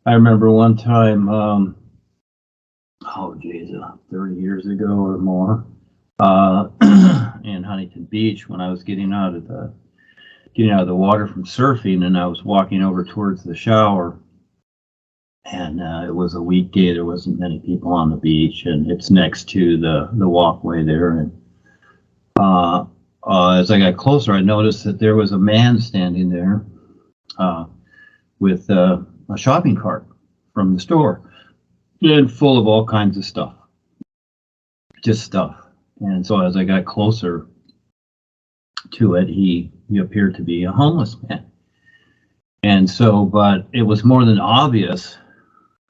I remember one time, oh geez, 30 years ago or more, in Huntington Beach, when I was getting out of the water from surfing, and I was walking over towards the shower, and it was a weekday. There wasn't many people on the beach, and it's next to the walkway there. And as I got closer, I noticed that there was a man standing there with a shopping cart from the store, and full of all kinds of stuff, just stuff. And so as I got closer to it, he appeared to be a homeless man. And so, but it was more than obvious.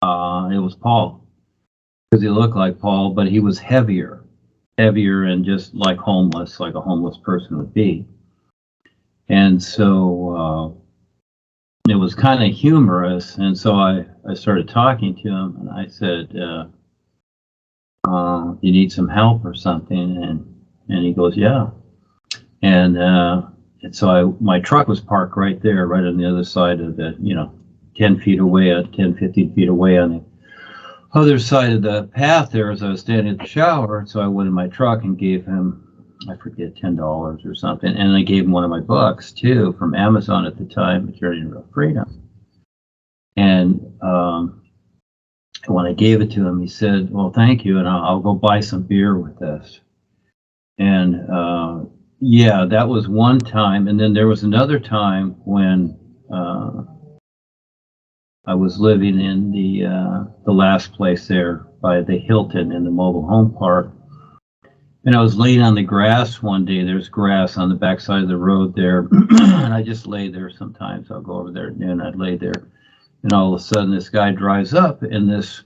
It was Paul, because he looked like Paul, but he was heavier and just like homeless, like a homeless person would be. And so it was kind of humorous. And so I started talking to him, and I said, you need some help or something? And he goes, yeah. And so my truck was parked right there, right on the other side of the, 10 feet away, 10, 15 feet away on the other side of the path there as I was standing at the shower. So I went in my truck and gave him, I forget, $10 or something. And I gave him one of my books too, from Amazon at the time, A Journey to Real Freedom. And when I gave it to him, he said, well, thank you, and I'll go buy some beer with this. And yeah, that was one time. And then there was another time when I was living in the last place there by the Hilton in the mobile home park. And I was laying on the grass one day. There's grass on the backside of the road there. And I just lay there sometimes. I'll go over there at noon. I'd lay there. And all of a sudden, this guy drives up in this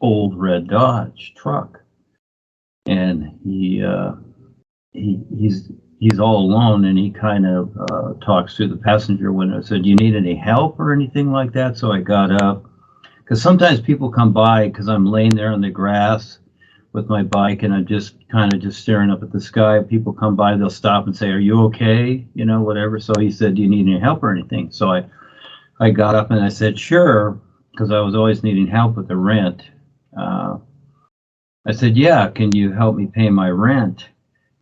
old red Dodge truck. And he's all alone, and he kind of talks through the passenger window and said, do you need any help or anything like that? So I got up, because sometimes people come by because I'm laying there on the grass with my bike, and I'm just kind of just staring up at the sky. People come by, they'll stop and say, are you okay? Whatever. So he said, do you need any help or anything? So I got up and I said, sure, because I was always needing help with the rent. I said, yeah, can you help me pay my rent?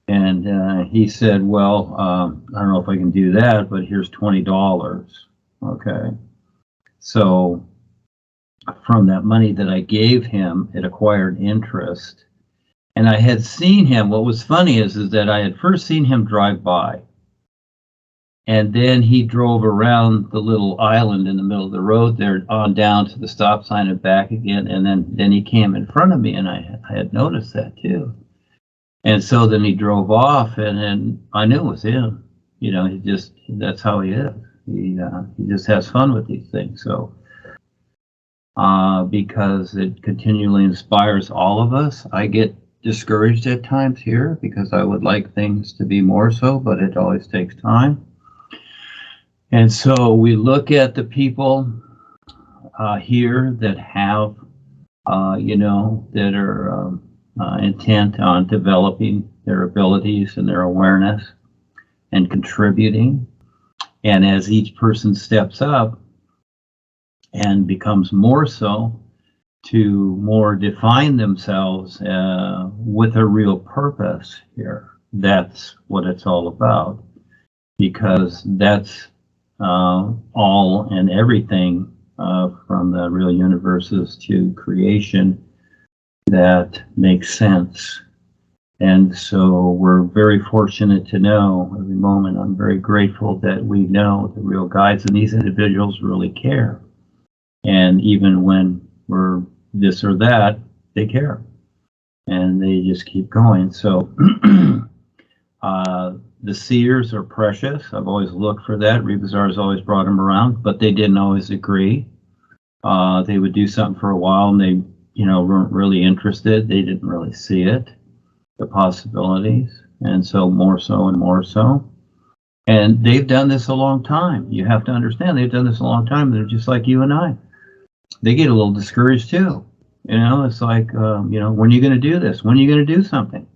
And he said, well, I don't know if I can do that, but here's $20. Okay. So from that money that I gave him, it acquired interest. And I had seen him. What was funny is that I had first seen him drive by. And then he drove around the little island in the middle of the road there on down to the stop sign and back again. And then he came in front of me, and I had noticed that too. And so then he drove off, and I knew it was him. That's how he is. He just has fun with these things. So because it continually inspires all of us, I get discouraged at times here because I would like things to be more so, but it always takes time. And so we look at the people here that have, that are intent on developing their abilities and their awareness and contributing. And as each person steps up and becomes more so, to more define themselves with a real purpose here. That's what it's all about, because that's all and everything from the real universes to creation that makes sense. And so we're very fortunate to know every moment. I'm very grateful that we know the real guides, and these individuals really care. And even when we're this or that, they care. And they just keep going. So the seers are precious. I've always looked for that. Rebazar has always brought them around, but they didn't always agree. They would do something for a while, and they weren't really interested. They didn't really see it, the possibilities. And so more so and more so. And they've done this a long time. You have to understand, they've done this a long time. They're just like you and I. They get a little discouraged too. It's like, when are you going to do this? When are you going to do something?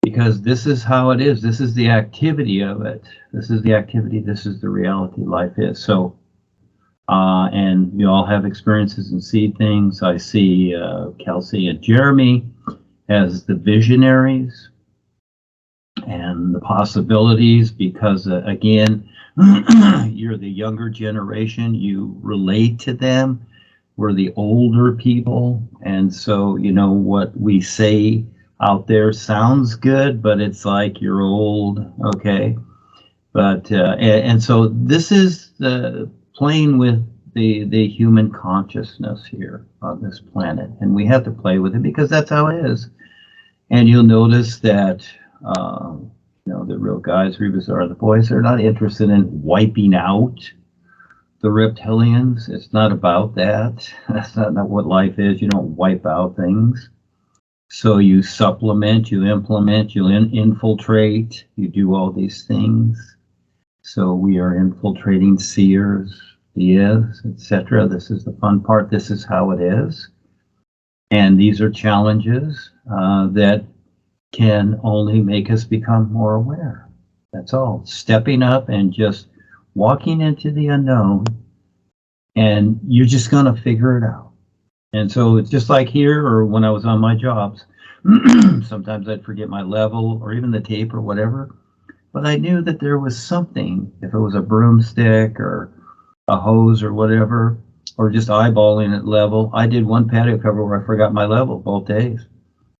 Because this is how it is. This is the activity of it. This is the activity. This is the reality life is. So And you all have experiences and see things. I see Kelsey and Jeremy as the visionaries and the possibilities, because again, you're the younger generation, you relate to them. We're the older people, and so what we say out there sounds good, but it's like you're old, okay? But and so this is the playing with the human consciousness here on this planet, and we have to play with it because that's how it is. And you'll notice that the real guys, Rebus, are the boys. They're not interested in wiping out the reptilians. It's not about that. That's not what life is. You don't wipe out things. So you supplement, you implement, you infiltrate, you do all these things. So we are infiltrating seers, ideas, etc. This is the fun part. This is how it is. And these are challenges that can only make us become more aware. That's all. Stepping up and just walking into the unknown, and you're just going to figure it out. And so it's just like here, or when I was on my jobs, sometimes I'd forget my level or even the tape or whatever, but I knew that there was something, if it was a broomstick or a hose or whatever, or just eyeballing at level. I did one patio cover where I forgot my level both days,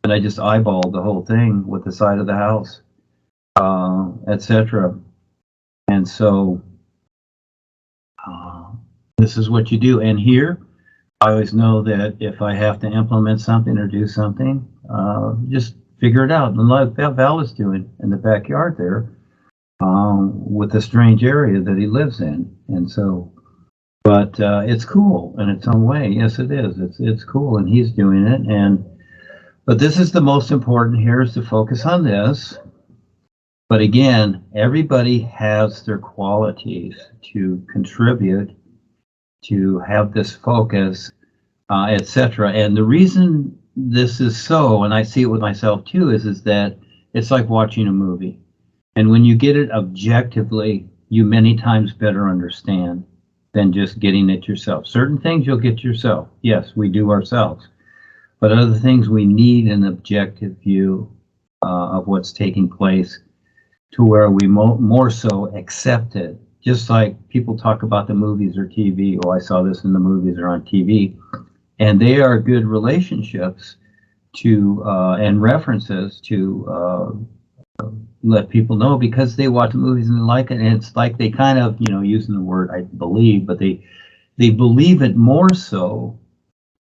and I just eyeballed the whole thing with the side of the house, etc. And so this is what you do. And here, I always know that if I have to implement something or do something, just figure it out. And like Val is doing in the backyard there, with the strange area that he lives in. And so, but it's cool in its own way. Yes, it is. It's cool, and he's doing it. But this is the most important here, is to focus on this. But again, everybody has their qualities to contribute, to have this focus, etc. And the reason this is so, and I see it with myself too, is that it's like watching a movie. And when you get it objectively, you many times better understand than just getting it yourself. Certain things you'll get yourself. Yes, we do ourselves. But other things, we need an objective view of what's taking place, to where we more so accept it. Just like people talk about the movies or TV. Oh, I saw this in the movies or on TV. And they are good relationships to and references to let people know, because they watch movies and they like it. And it's like they kind of, using the word I believe, but they believe it more so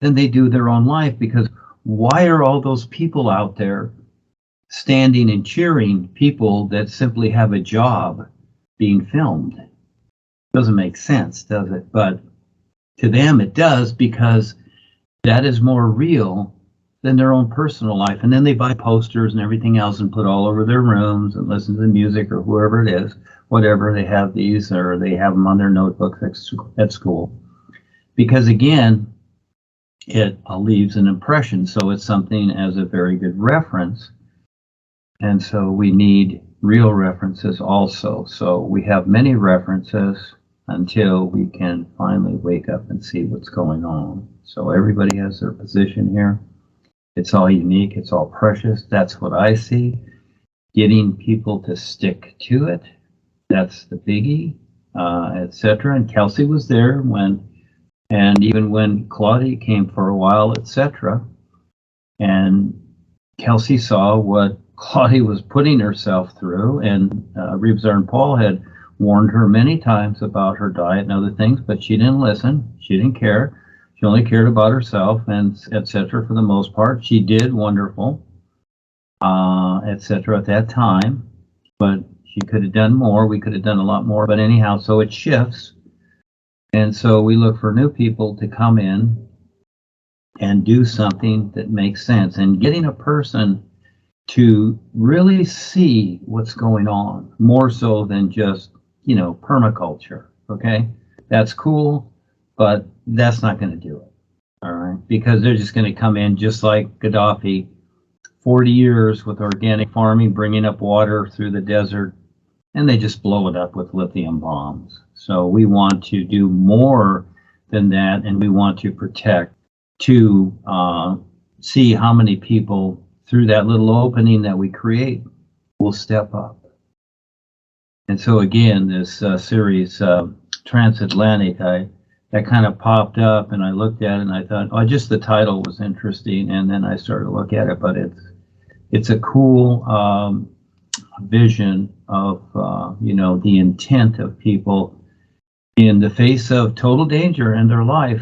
than they do their own life. Because why are all those people out there standing and cheering people that simply have a job being filmed? Doesn't make sense, does it? But to them it does, because that is more real than their own personal life. And then they buy posters and everything else and put all over their rooms and listen to the music or whoever it is, whatever, they have these, or they have them on their notebooks at school. Because again, it leaves an impression. So it's something as a very good reference. And so we need real references also. So we have many references until we can finally wake up and see what's going on. So everybody has their position here. It's all unique. It's all precious. That's what I see. Getting people to stick to it, that's the biggie, etc. And Kelsey was there and even when Claudia came for a while, etc. And Kelsey saw what Claudia was putting herself through, and Rebzar and Paul had warned her many times about her diet and other things, but she didn't listen. She didn't care. She only cared about herself, and etc. For the most part. She did wonderful, etc. at that time, but she could have done more. We could have done a lot more. But anyhow, so it shifts. And so we look for new people to come in and do something that makes sense. And getting a person to really see what's going on, more so than just, permaculture, okay? That's cool, but that's not going to do it, all right? Because they're just going to come in just like Gaddafi, 40 years with organic farming, bringing up water through the desert, and they just blow it up with lithium bombs. So we want to do more than that, and we want to protect to see how many people through that little opening that we create will step up. And so again, this series, Transatlantic, that kind of popped up, and I looked at it and I thought, oh, just the title was interesting, and then I started to look at it. But it's a cool vision of the intent of people in the face of total danger in their life,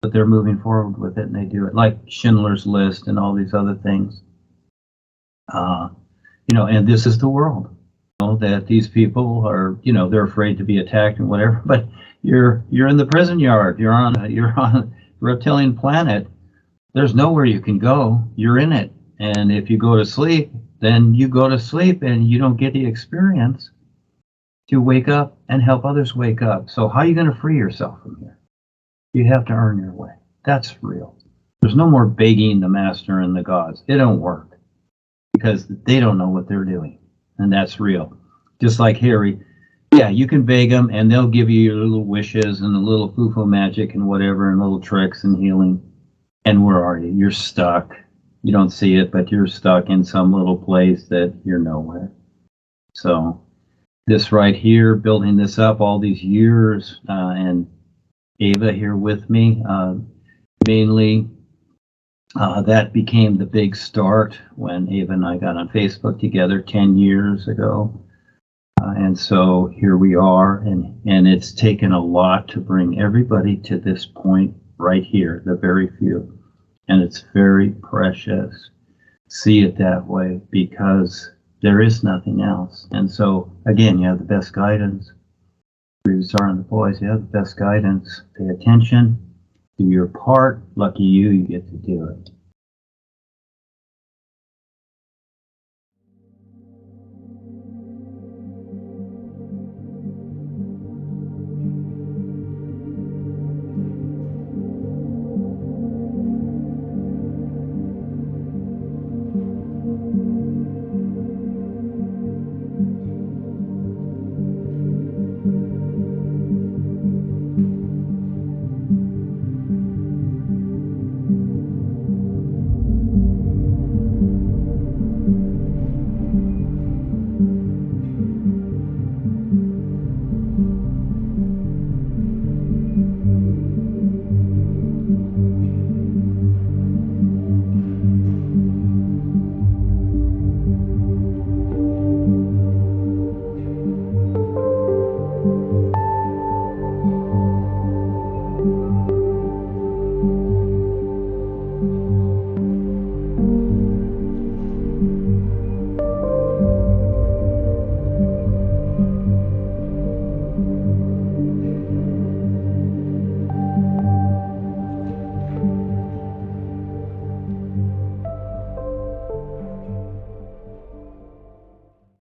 but they're moving forward with it, and they do it, like Schindler's List and all these other things. And this is the world. That these people are, they're afraid to be attacked and whatever, but you're in the prison yard, you're on a reptilian planet. There's nowhere you can go. You're in it. And if you go to sleep, then you go to sleep and you don't get the experience to wake up and help others wake up. So how are you going to free yourself from here? You have to earn your way. That's real. There's no more begging the master and the gods. It don't work because they don't know what they're doing. And that's real. Just like Harry, yeah, you can beg them and they'll give you your little wishes and a little foo-foo magic and whatever and little tricks and healing. And where are you? You're stuck. You don't see it, but you're stuck in some little place that you're nowhere. So this right here, building this up all these years, and Ava here with me, mainly that became the big start when Ava and I got on Facebook together 10 years ago. And so here we are, and it's taken a lot to bring everybody to this point right here, the very few. And it's very precious. See it that way, because there is nothing else. And so, again, you have the best guidance. Are and the boys, you have the best guidance. Pay attention, do your part. Lucky you, you get to do it.